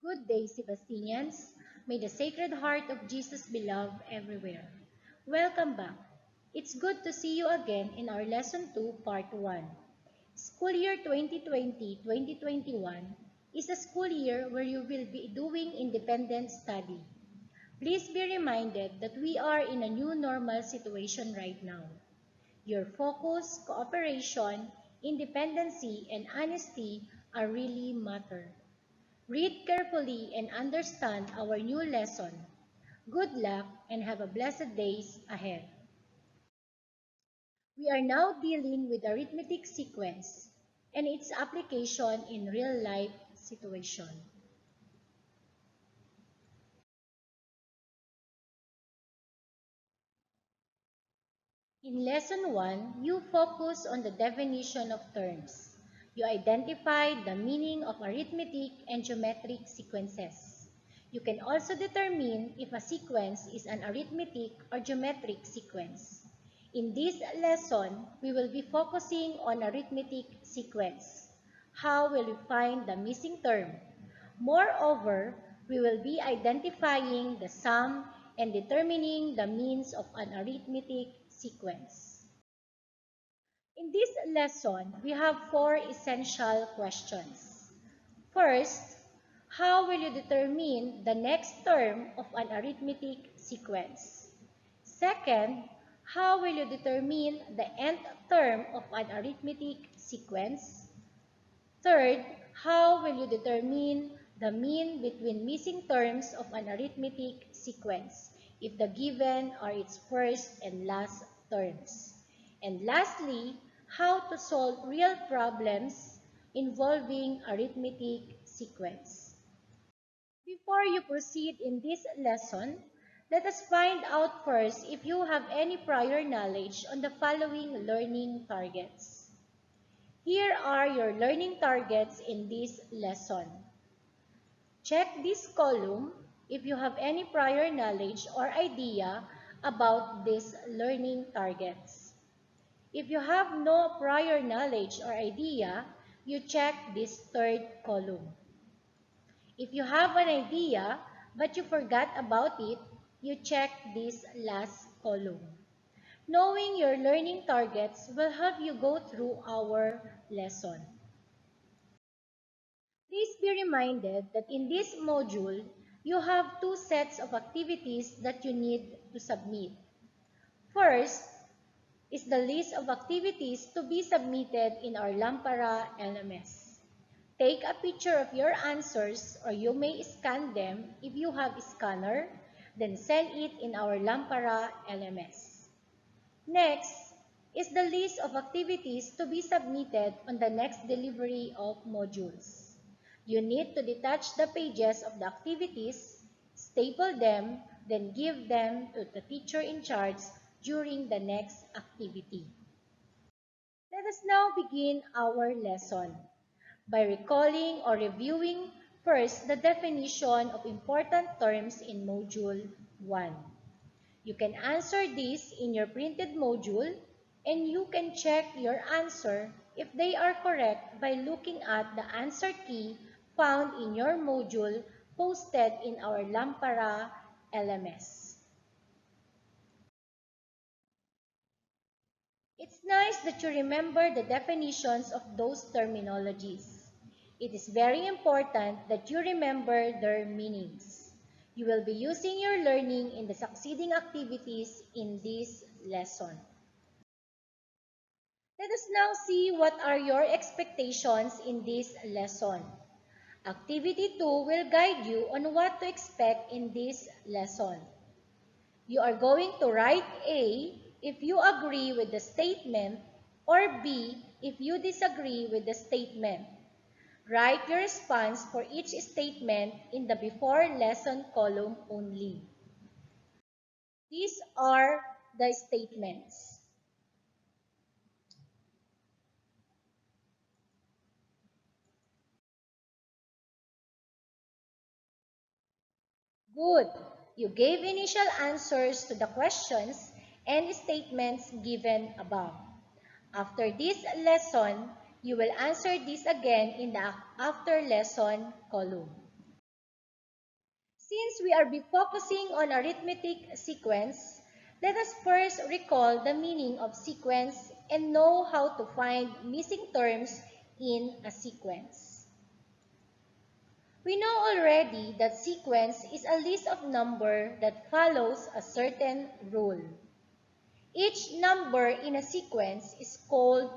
Good day, Sebastians. May the Sacred Heart of Jesus be loved everywhere. Welcome back. It's good to see you again in our Lesson 2, Part 1. School year 2020-2021 is a school year where you will be doing independent study. Please be reminded that we are in a new normal situation right now. Your focus, cooperation, independency, and honesty are really matter. Read carefully and understand our new lesson. Good luck and have a blessed days ahead. We are now dealing with arithmetic sequence and its application in real-life situation. In Lesson 1, you focus on the definition of terms. You identify the meaning of arithmetic and geometric sequences. You can also determine if a sequence is an arithmetic or geometric sequence. In this lesson, we will be focusing on arithmetic sequence. How will we find the missing term? Moreover, we will be identifying the sum and determining the means of an arithmetic sequence. In this lesson, we have four essential questions. First, how will you determine the next term of an arithmetic sequence? Second, how will you determine the nth term of an arithmetic sequence? Third, how will you determine the mean between missing terms of an arithmetic sequence if the given are its first and last terms? And lastly, how to solve real problems involving arithmetic sequence. Before you proceed in this lesson, let us find out first if you have any prior knowledge on the following learning targets. Here are your learning targets in this lesson. Check this column if you have any prior knowledge or idea about these learning targets. If you have no prior knowledge or idea, you check this third column. If you have an idea but you forgot about it, you check this last column. Knowing your learning targets will help you go through our lesson. Please be reminded that in this module, you have two sets of activities that you need to submit. First is the list of activities to be submitted in our Lampara LMS. Take a picture of your answers or you may scan them if you have a scanner, then send it in our Lampara LMS. Next is the list of activities to be submitted on the next delivery of modules. You need to detach the pages of the activities, staple them, then give them to the teacher in charge during the next activity. Let us now begin our lesson by recalling or reviewing first the definition of important terms in Module 1. You can answer this in your printed module and you can check your answer if they are correct by looking at the answer key found in your module posted in our Lampara LMS. It's nice that you remember the definitions of those terminologies. It is very important that you remember their meanings. You will be using your learning in the succeeding activities in this lesson. Let us now see what are your expectations in this lesson. Activity 2 will guide you on what to expect in this lesson. You are going to write A if you agree with the statement or B if you disagree with the statement. Write your response for each statement in the before lesson column only. These are the statements. Good. You gave initial answers to the questions and statements given above. After this lesson, you will answer this again in the after lesson column. Since we are focusing on arithmetic sequence, let us first recall the meaning of sequence and know how to find missing terms in a sequence. We know already that sequence is a list of numbers that follows a certain rule. Each number in a sequence is called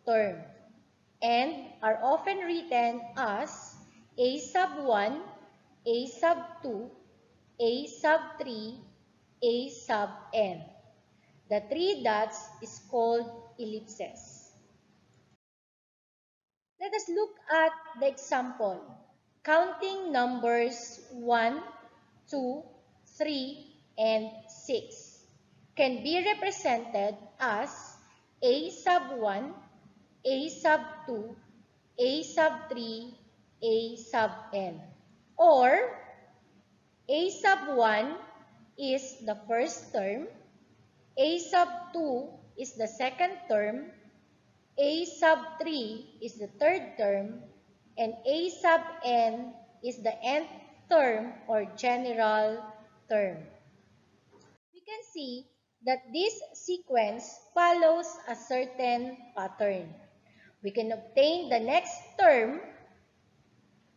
term and are often written as A sub 1, A sub 2, A sub 3, A sub n. The three dots is called ellipses. Let us look at the example. Counting numbers 1, 2, 3, and 6 can be represented as A sub 1, A sub 2, A sub 3, A sub n. Or A sub 1 is the first term, A sub 2 is the second term, A sub 3 is the third term, and A sub n is the nth term or general term. We can see that this sequence follows a certain pattern. We can obtain the next term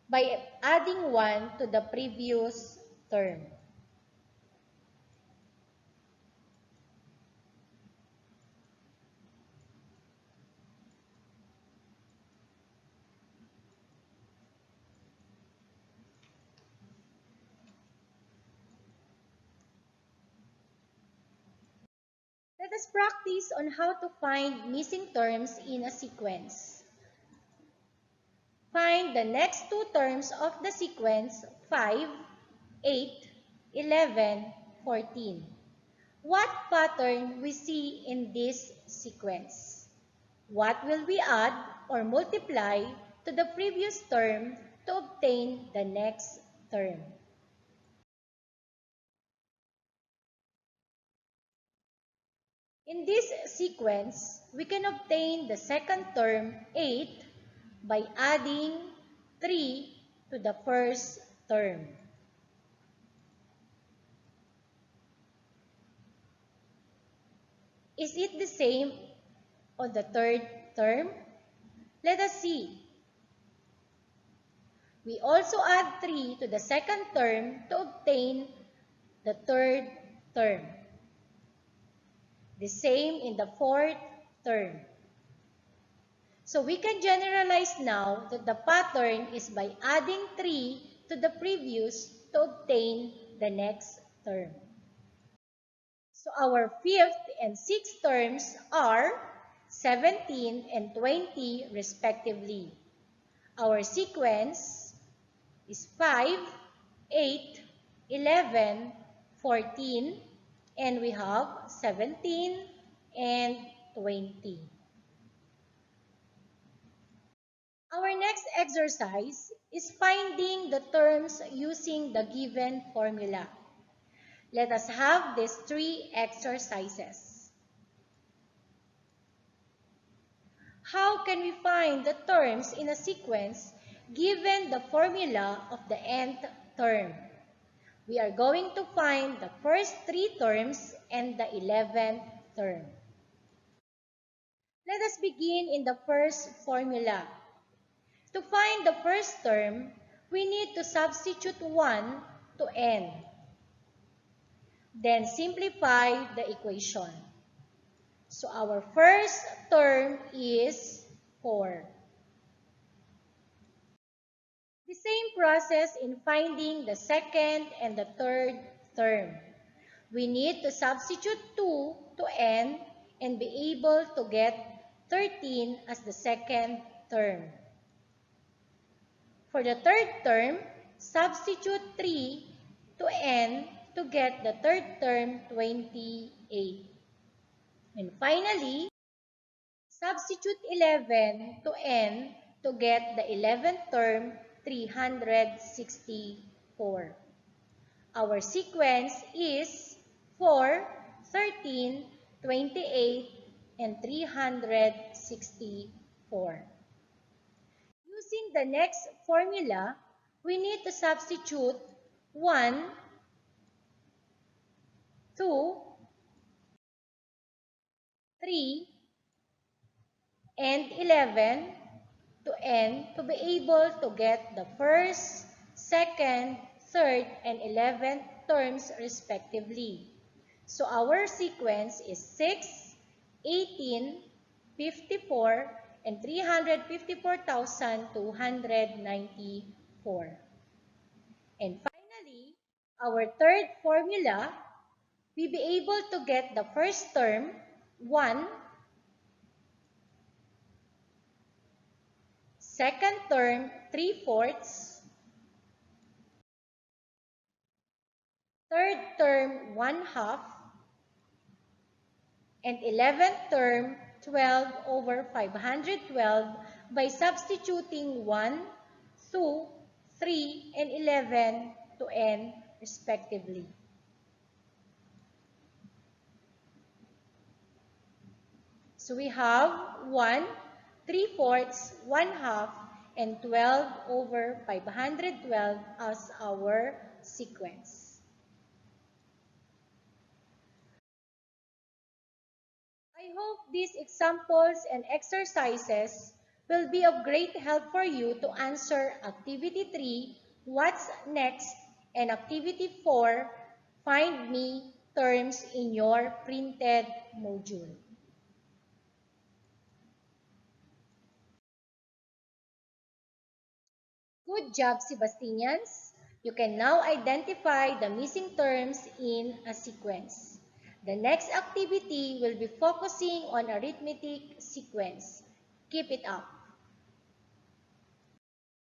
by adding 1 to the previous term. Let us practice on how to find missing terms in a sequence. Find the next two terms of the sequence 5, 8, 11, 14. What pattern we see in this sequence? What will we add or multiply to the previous term to obtain the next term? In this sequence, we can obtain the second term 8 by adding 3 to the first term. Is it the same on the third term? Let us see. We also add 3 to the second term to obtain the third term. The same in the fourth term. So we can generalize now that the pattern is by adding 3 to the previous to obtain the next term. So our fifth and sixth terms are 17 and 20 respectively. Our sequence is 5, 8, 11, 14, and we have 17 and 20. Our next exercise is finding the terms using the given formula. Let us have these three exercises. How can we find the terms in a sequence given the formula of the nth term? We are going to find the first three terms and the 11th term. Let us begin in the first formula. To find the first term, we need to substitute 1 to n. Then simplify the equation. So our first term is 4. The same process in finding the second and the third term. We need to substitute 2 to n and be able to get 13 as the second term. For the third term, substitute 3 to n to get the third term 28. And finally, substitute 11 to n to get the 11th term 364. Our sequence is 4, 13, 28, and 364. Using the next formula, we need to substitute 1, 2, 3, and 11 to n to be able to get the first, second, third, and 11th terms respectively. So our sequence is 6, 18, 54, and 354,294. And finally, our third formula, we be able to get the first term, 1, second term, 3/4, third term, 1/2, and 11th term, 12 over 512 by substituting 1, 2, 3, and 11 to n respectively. So we have 1, 3/4, 1/2, and 12 over 512 as our sequence. I hope these examples and exercises will be of great help for you to answer Activity 3, What's Next, and Activity 4, Find Me terms in your printed module. Good job, Sebastians! You can now identify the missing terms in a sequence. The next activity will be focusing on arithmetic sequence. Keep it up!